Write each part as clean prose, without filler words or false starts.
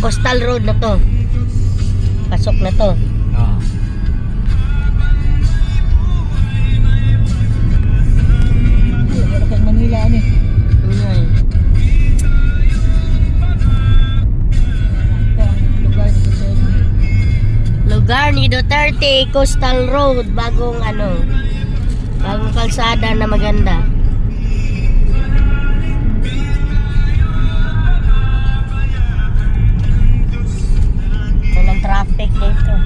Coastal Road na to. Pasok na to. Ah. Wala kang Manila ani. Ayan. Ito ang lugar ni Duterte. Lugar ni Duterte, Coastal Road, bagong kalsada na maganda. Walang traffic dito.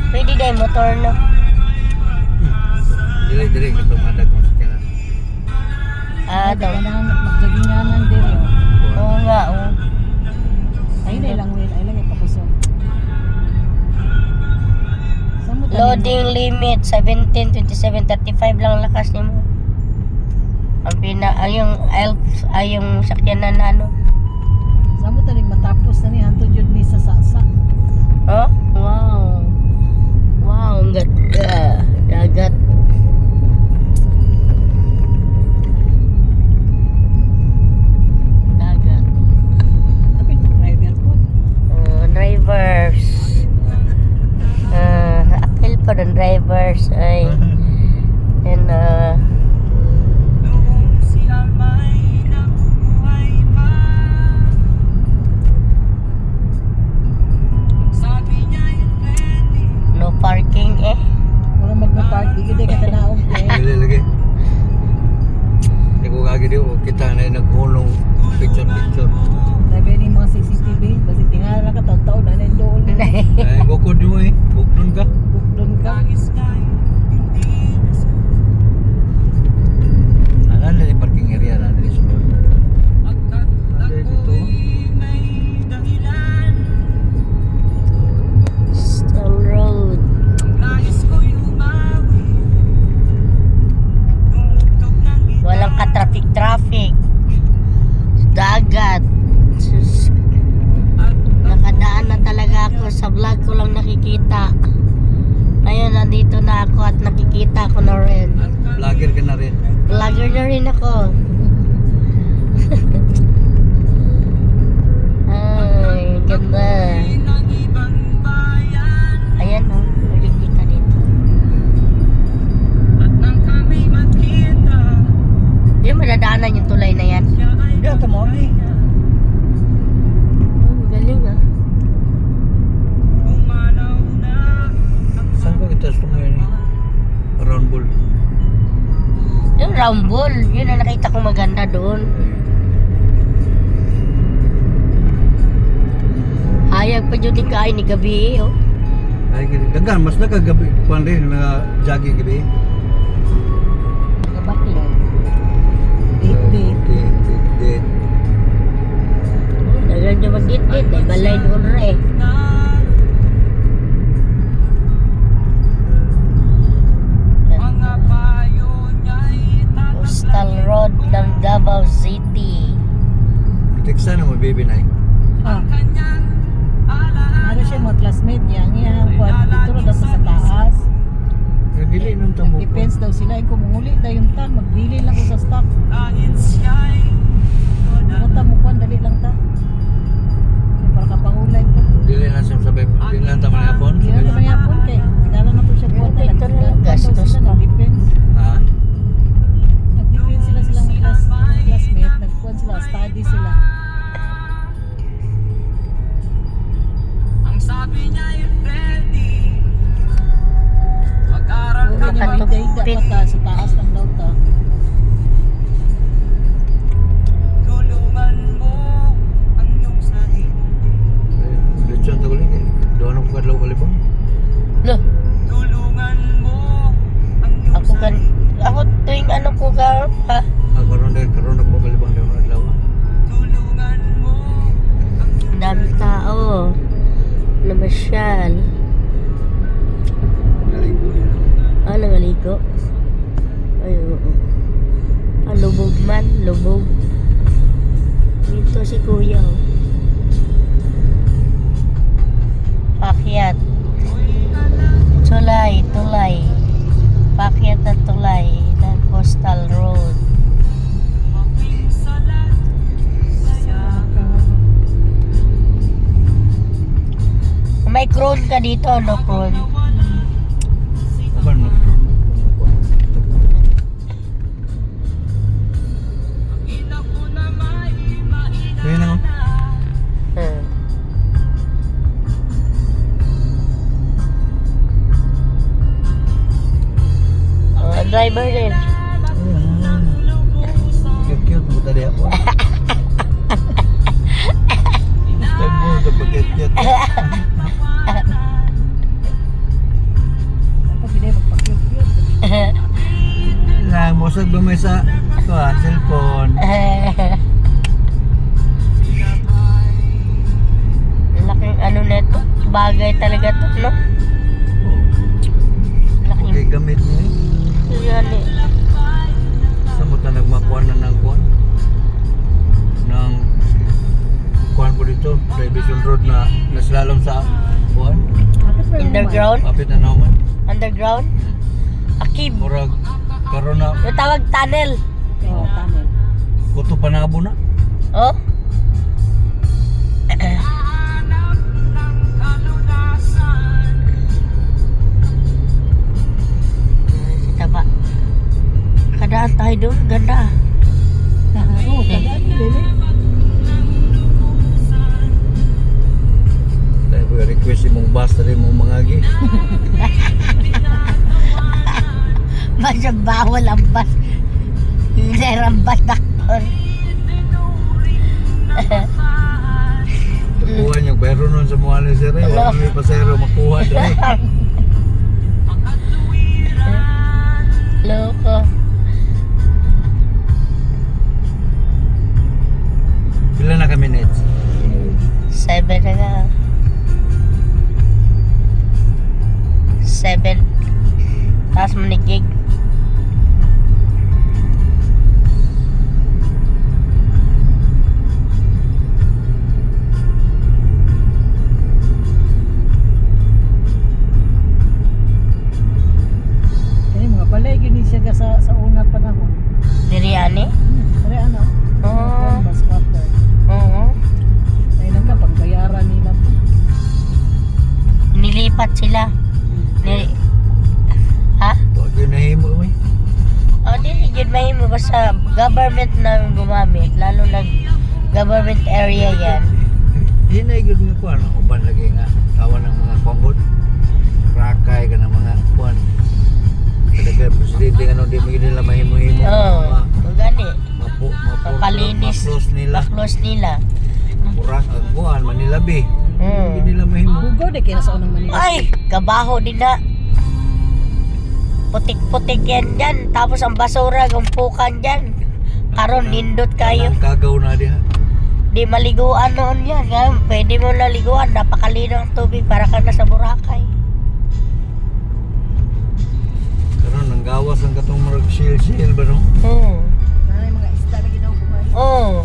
Pwede dahil motor, no? Dili katumadag mo sa kailan. Ito. Magjaginganan dire. Oo nga, oo. Ay na lang will, ay lang ipakusog. Loading limit 17, 27, 35 lang lakas niyo mo. Ang yung sakyanan na ano. Samo taling matapos na ni hantod jud mi sa sasa. Oh? Wow. Wow, ang ganda. Dagat. Dagat. Apil driver po. Drivers. Apil pa ng drivers ay and no parking eh. Wala magpa-park di gid ka tanaog eh. Dili lagi. Ikaw kagi di kita na nagkulong picture. Sabi ni mga CCTV, basi tingala lang ka taon-taon na nindol. Ay bukod mo eh. Bukdon ka. Bukdon ka. Alam na yung parking area na dito sunod. Ada dito. Coastal Road. Walang ka-traffic. Dagat. Sus. Nakadaan na talaga ako. Sa vlog ko lang nakikita. Ngayon, nandito na ako at nakikita ko na rin. Vlogger ka na rin. Vlogger na rin ako. Ay, ganda. Ayan o, nakikita dito. Hindi madadaanan yung tulay na yan. Di ka mo ni. Galing ah. Saan ko kita gusto ngayon eh? Round ball. Yung round ball, yun ang nakita ko maganda doon. Hayag pa yun ni kain ni gabi oh. Ay gini. Dagan mas nakagabi kuan rin na jogging gabi. Nagabaklan. Date. Date. Dagan dyan mag-dit-dit eh, balay doon rin. Coastal Road ng Davao City. Teksa na mo baby na eh. Ah. Ano siya mga classmate niya, ang kuwan dito ro daw sa taas. Nagdili ng tamo. Depends daw sila kung muli daw yung tan, magbili lang ko sa stock. Mata mo kuwan dali lang ta. Para kapangulay ko. Dili na siya sabay. Dili na tama na hapon. Di na naman yapon kay tigala na po siya kuwan Okay, ito na lang, gastos na. Depends. Ha? Nag-depends sila silang classmate, nagkuwan sila, study sila. Nakatupit. Sa taas lang daw ta. Lechon to guling eh. Doon ako kadlaw kalibang. Loh. Ako tuwing ano ko ka, ha? Karon ako kalibang daw kadlaw. Ang dami tao. Namasyal. Naligo niya. Nangaligo. Ay, oo. Lubog man, lubog. Dito si kuya. Oh. Pakyat. Tulay. Pakyat na tulay ng Coastal Road. May crown ka dito, no crown? Aban mag-drone mo. Kaya na nga. Hmm. Oh, driver din. Ayan. Cute-cute mo tadi ako. Tagbo, tapag-cute-cute. Dapat hindi magpa-cute-cute. Lang, musag ba may sa cellphone? Laking ano nito. Bagay talaga to, no? Oh, Laking okay, gamit niya eh. yan eh. Sa mo ta nagmakuan na ng kuan? Ng kuan po dito, Division Road na naslalom sa kuan? Underground? Kapit na naman. Underground? Akib. Murag karon na Yung tawag tunnel. Oo, tunnel. kuto panabo na. Oh? Taba. Kadaan tayo doon. Ganda. Oo, tagaan din eh. Dahil po request imong bus na rin mong mga gi. Basta bawal ang bas. Hinerang bas doktor. Kuha niyo, pero nun sa mga ni sir, wala may pasero makuha dali. Loko. Pila na ka minutes? 7 na nga. 7. Tapos manigig. Kaya mga balay, gini siya ka sa una panahon. Diriani? Kaya ano? Oo. Bus quarter. Oo. Kaya lang ka, pagbayaran nila. Nilipat sila. Ha? Huwag yun nahimo mo eh. O, di yun mahimo basta government na gumamit. Lalo na government area yan. Hinay gud nga kuan, uban lagi nga kawan ng mga kongot. Rakay ka ng mga kuan. Kada presidente nga nung di mo nila mahimo-himo. Oo. Gani. Mapalinis. Mapalinis. Maplos nila. Maklos nila. Murang ang kuan, manilabi. Hindi Hmm. nila mahimo. Bugaw di kaya sa unang Manila. Ay! Kabaho din na. Putik-putik yan dyan. Tapos ang basura, gumpukan dyan. Karon nindot kayo. Ang kagaw na diha. Di maliguan noon yan. Ngayon, pwede mo naliguan. Napakalino ang tubig para ka na sa Boracay. Karon nang gawas ang katong murag shield ba no? Nanay mga isda na ginawa buhay. Oh.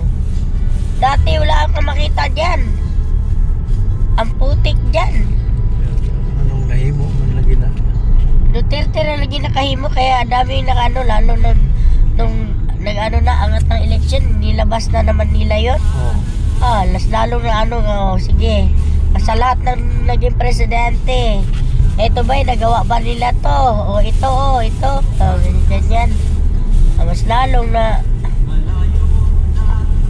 Dati wala akong makita dyan. Ang putik dyan. Anong nahimo man lagi na. Duterte na lagi nakahimo kaya dami nakano lalo na nung nag-ano na angat ng election nilabas na naman nila yon. Oh. Las lalo na ano sige. Sa lahat ng naging presidente. Eto ba nagawa ba nila to? O ito. Ganyan. Mas lalong na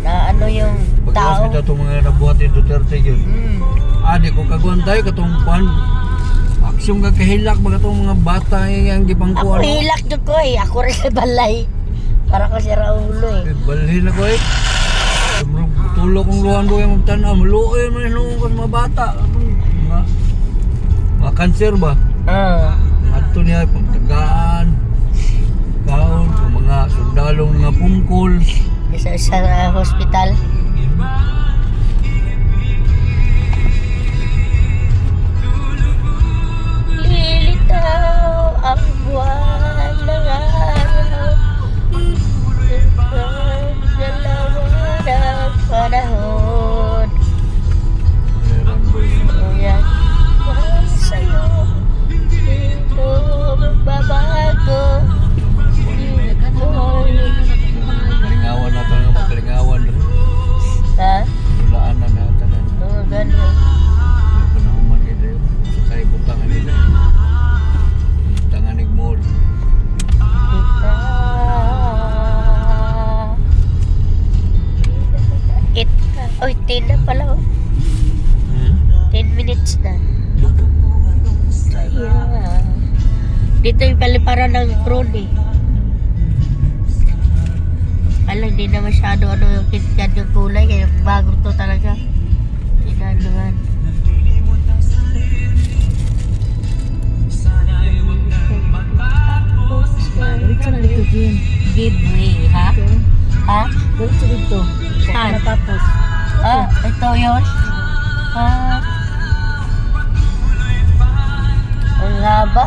ano yung Pagkawas tao. kita itong mga nabuhat ni Duterte yun. Di ko kaguan tayo katong kuan. Aksyon ka kahilak mga itong mga bata yung Ako gipangkuan. hilak dyan ko eh. Ako rin sa balay. Para ko si Raulo eh. Balhin ako eh. Tulog kong luhan ko yung magtanaw. Maluoy man yung mga bata. Mga cancer ba? Ato niya pagtagaan. Kaon, yung mga sundalong nga pungkol. Sa hospital. Lilitaw ang buwan ng araw. Dalawa ng panahon. Meron ba yun? Yan. Mahal sa'yo. Dito magbabago. Dito. Kalingawan natin nga makalingawan rin. Ha? Oy, 10 na pala. Oh. 10 minutes na. Sayang. Dito yung paliparan ng drone eh. Alam, hindi na masyado yung kinkan yung kulay. Kaya bago to talaga. Inanuhan. Diretso na dito, Jim. Giveaway, ha? Ito. Ha? Diretso dito. Saan? Natapos. Ah, ito yun? Ah. Ang haba.